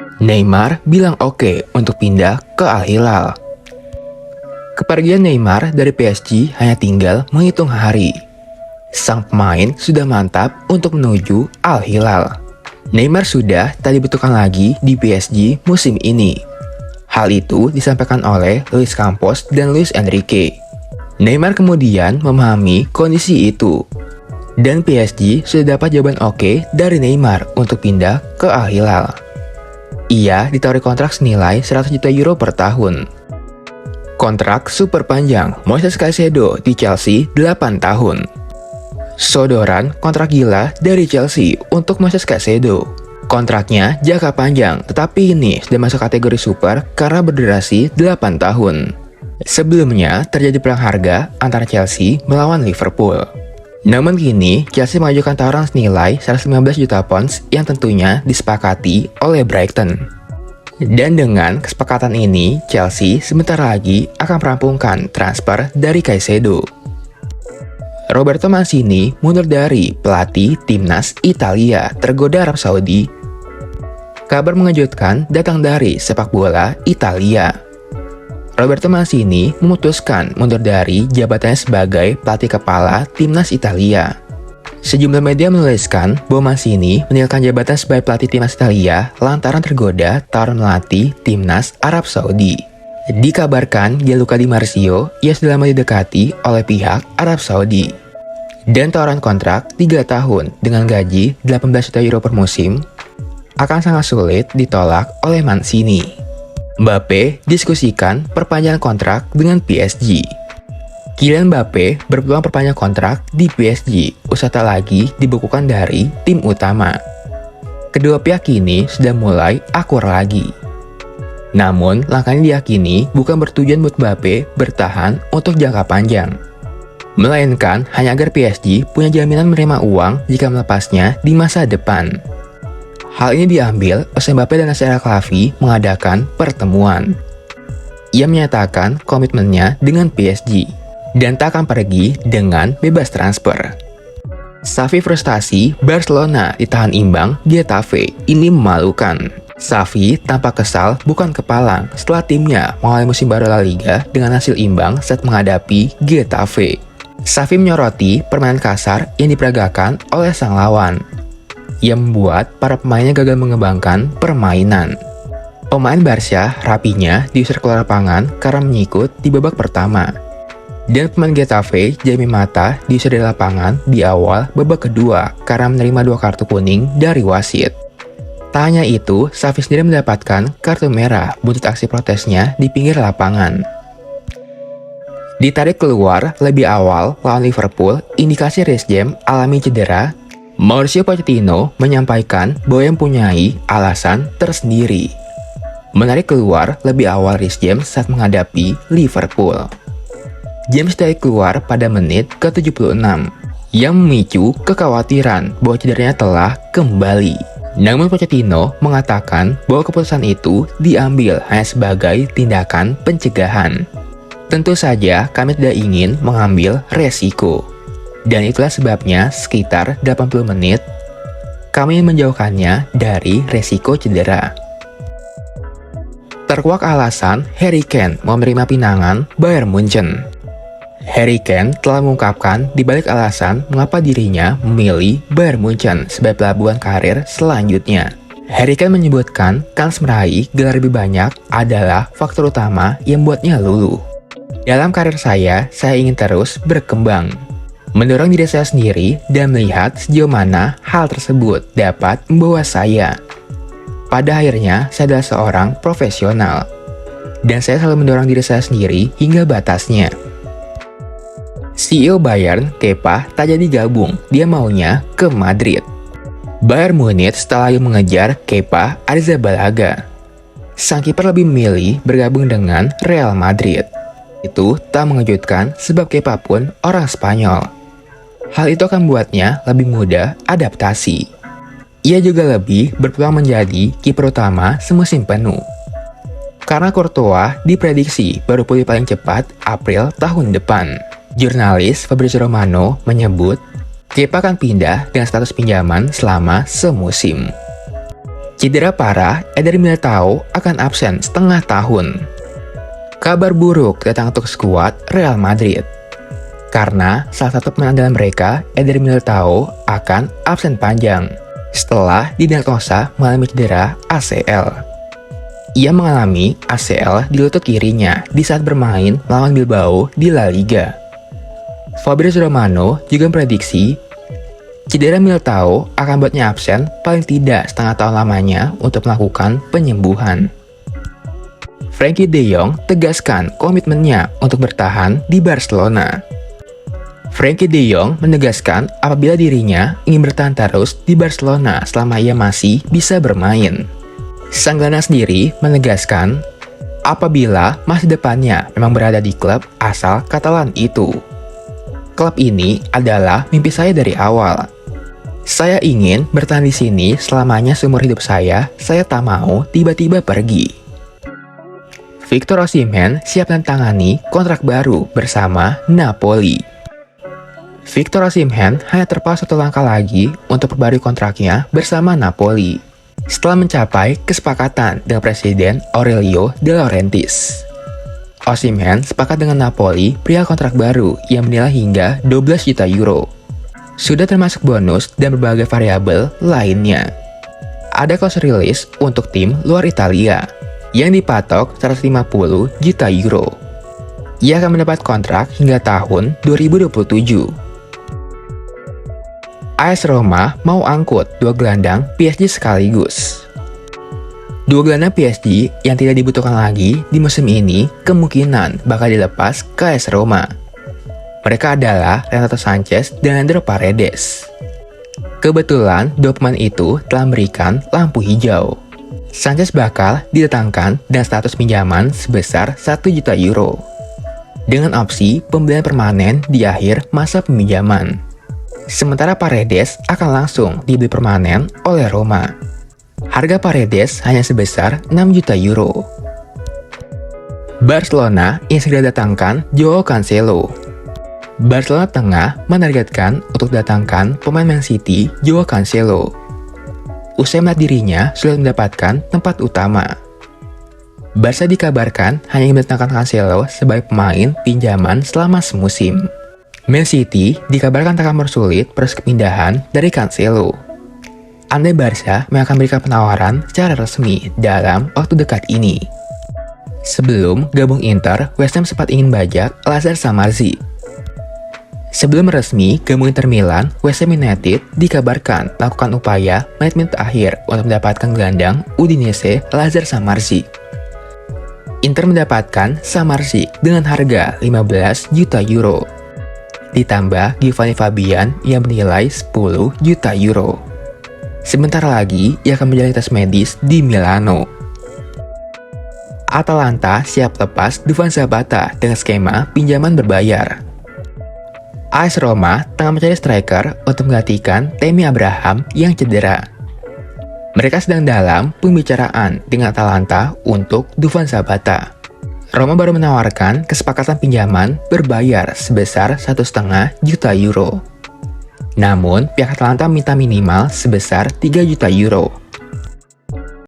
Neymar bilang oke untuk pindah ke Al Hilal. Kepergian Neymar dari PSG hanya tinggal menghitung hari. Sang pemain sudah mantap untuk menuju Al Hilal. Neymar sudah tak dibutuhkan lagi di PSG musim ini. Hal itu disampaikan oleh Luis Campos dan Luis Enrique. Neymar kemudian memahami kondisi itu. Dan PSG sudah dapat jawaban oke dari Neymar untuk pindah ke Al Hilal. Ia ditawari kontrak senilai 100 juta euro per tahun. Kontrak super panjang Moises Caicedo di Chelsea 8 tahun. Sodoran kontrak gila dari Chelsea untuk Moises Caicedo. Kontraknya jangka panjang, tetapi ini sudah masuk kategori super karena berdurasi 8 tahun. Sebelumnya terjadi perang harga antara Chelsea melawan Liverpool. Namun kini Chelsea mengajukan tawaran senilai 115 juta pounds yang tentunya disepakati oleh Brighton. Dan dengan kesepakatan ini, Chelsea sebentar lagi akan merampungkan transfer dari Caicedo. Roberto Mancini mundur dari pelatih timnas Italia tergoda Arab Saudi. Kabar mengejutkan datang dari sepak bola Italia. Roberto Mancini memutuskan mundur dari jabatannya sebagai pelatih kepala timnas Italia. Sejumlah media menuliskan bahwa Mancini meninggalkan jabatan sebagai pelatih timnas Italia lantaran tergoda tawaran melatih timnas Arab Saudi. Dikabarkan Gianluca Di Marzio ia sudah lama didekati oleh pihak Arab Saudi. Dan tawaran kontrak 3 tahun dengan gaji 18 juta euro per musim akan sangat sulit ditolak oleh Mancini. Mbappe diskusikan perpanjangan kontrak dengan PSG. Kylian Mbappe berpeluang perpanjang kontrak di PSG usai tak lagi dibukukan dari tim utama. Kedua pihak kini sudah mulai akur lagi. Namun, langkah ini diyakini bukan bertujuan buat Mbappe bertahan untuk jangka panjang, melainkan hanya agar PSG punya jaminan menerima uang jika melepasnya di masa depan. Hal ini diambil usai Mbappe dan Nasser Al-Khelaifi mengadakan pertemuan. Ia menyatakan komitmennya dengan PSG dan tak akan pergi dengan bebas transfer. Xavi frustasi Barcelona ditahan imbang Getafe, ini memalukan. Xavi tampak kesal bukan kepalang setelah timnya mengawali musim baru La Liga dengan hasil imbang saat menghadapi Getafe. Xavi menyoroti permainan kasar yang diperagakan oleh sang lawan. Ia membuat para pemainnya gagal mengembangkan permainan. Pemain Barca rapinya diusir keluar lapangan karena menyikut di babak pertama. Dan pemain Getafe, Jaime Mata, diusir dari lapangan di awal babak kedua karena menerima 2 kartu kuning dari wasit. Tak hanya itu, Xavi sendiri mendapatkan kartu merah buntut aksi protesnya di pinggir lapangan. Ditarik keluar lebih awal lawan Liverpool, indikasi Reece James alami cedera. Mauricio Pochettino menyampaikan bahwa yang mempunyai alasan tersendiri menarik keluar lebih awal Reece James saat menghadapi Liverpool. James dari keluar pada menit ke-76 yang memicu kekhawatiran bahwa cederanya telah kembali. Namun Pochettino mengatakan bahwa keputusan itu diambil hanya sebagai tindakan pencegahan. Tentu saja kami tidak ingin mengambil resiko. Dan itulah sebabnya sekitar 80 menit kami menjauhkannya dari resiko cedera. Terkuak alasan Harry Kane mau menerima pinangan Bayern Munchen. Harry Kane telah mengungkapkan di balik alasan mengapa dirinya memilih Bayern Munchen sebagai pelabuhan karir selanjutnya. Harry Kane menyebutkan kans meraih gelar lebih banyak adalah faktor utama yang membuatnya luluh. Dalam karir saya ingin terus berkembang, mendorong diri saya sendiri dan melihat sejauh mana hal tersebut dapat membawa saya. Pada akhirnya, saya adalah seorang profesional, dan saya selalu mendorong diri saya sendiri hingga batasnya. CEO Bayern, Kepa, tak jadi gabung, dia maunya ke Madrid. Bayern Munich setelah mengejar Kepa Arrizabalaga. Sang kiper lebih memilih bergabung dengan Real Madrid. Itu tak mengejutkan sebab Kepa pun orang Spanyol. Hal itu akan membuatnya lebih mudah adaptasi. Ia juga lebih berpeluang menjadi kiper utama semusim penuh. Karena Courtois diprediksi baru pulih paling cepat April tahun depan. Jurnalis Fabrizio Romano menyebut Kepa akan pindah dengan status pinjaman selama semusim. Cedera parah, Eder Militao akan absen setengah tahun. Kabar buruk datang untuk skuad Real Madrid. Karena salah satu pemain andalan mereka, Eder Militao, akan absen panjang setelah didiagnosa mengalami cedera ACL. Ia mengalami ACL di lutut kirinya di saat bermain melawan Bilbao di La Liga. Fabrizio Romano juga memprediksi cedera Militao akan buatnya absen paling tidak setengah tahun lamanya untuk melakukan penyembuhan. Frenkie de Jong tegaskan komitmennya untuk bertahan di Barcelona. Frenkie de Jong menegaskan apabila dirinya ingin bertahan terus di Barcelona selama ia masih bisa bermain. Sang gelandang sendiri menegaskan apabila masa depannya memang berada di klub asal Katalan itu. Klub ini adalah mimpi saya dari awal. Saya ingin bertahan di sini selamanya seumur hidup saya tak mau tiba-tiba pergi. Victor Osimhen siap menandatangani kontrak baru bersama Napoli. Victor Osimhen hanya terpaut satu langkah lagi untuk perbarui kontraknya bersama Napoli setelah mencapai kesepakatan dengan Presiden Aurelio De Laurentiis. Osimhen sepakat dengan Napoli perihal kontrak baru yang bernilai hingga 12 juta euro. Sudah termasuk bonus dan berbagai variabel lainnya. Ada clause release untuk tim luar Italia yang dipatok 150 juta euro. Ia akan mendapat kontrak hingga tahun 2027. AS Roma mau angkut dua gelandang PSG sekaligus. Dua gelandang PSG yang tidak dibutuhkan lagi di musim ini kemungkinan bakal dilepas ke AS Roma. Mereka adalah Renato Sanchez dan Leandro Paredes. Kebetulan dua pemain itu telah memberikan lampu hijau. Sanchez bakal didatangkan dengan status pinjaman sebesar 1 juta euro dengan opsi pembelian permanen di akhir masa peminjaman. Sementara Paredes akan langsung dibeli permanen oleh Roma. Harga Paredes hanya sebesar 6 juta euro. Barcelona yang segera datangkan Joao Cancelo. Barcelona tengah menargetkan untuk datangkan pemain Man City Joao Cancelo. Usai melihat dirinya sudah mendapatkan tempat utama. Barca dikabarkan hanya ingin mendatangkan Cancelo sebagai pemain pinjaman selama semusim. Man City dikabarkan akan mempersulit proses kepindahan dari Cancelo. Andai Barca akan memberikan penawaran secara resmi dalam waktu dekat ini. Sebelum gabung Inter, West Ham sempat ingin bajak Lazar Samardzic. Sebelum resmi gabung Inter Milan, West Ham United dikabarkan melakukan upaya menit-menit akhir untuk mendapatkan gelandang Udinese Lazar Samardzic. Inter mendapatkan Samardzic dengan harga 15 juta euro. Ditambah Giovanni Fabian yang bernilai 10 juta euro. Sebentar lagi ia akan menjalani tes medis di Milano. Atalanta siap lepas Duvan Zapata dengan skema pinjaman berbayar. AS Roma tengah mencari striker untuk menggantikan Tammy Abraham yang cedera. Mereka sedang dalam pembicaraan dengan Atalanta untuk Duvan Zapata. Roma baru menawarkan kesepakatan pinjaman berbayar sebesar 1,5 juta euro. Namun, pihak Atalanta minta minimal sebesar 3 juta euro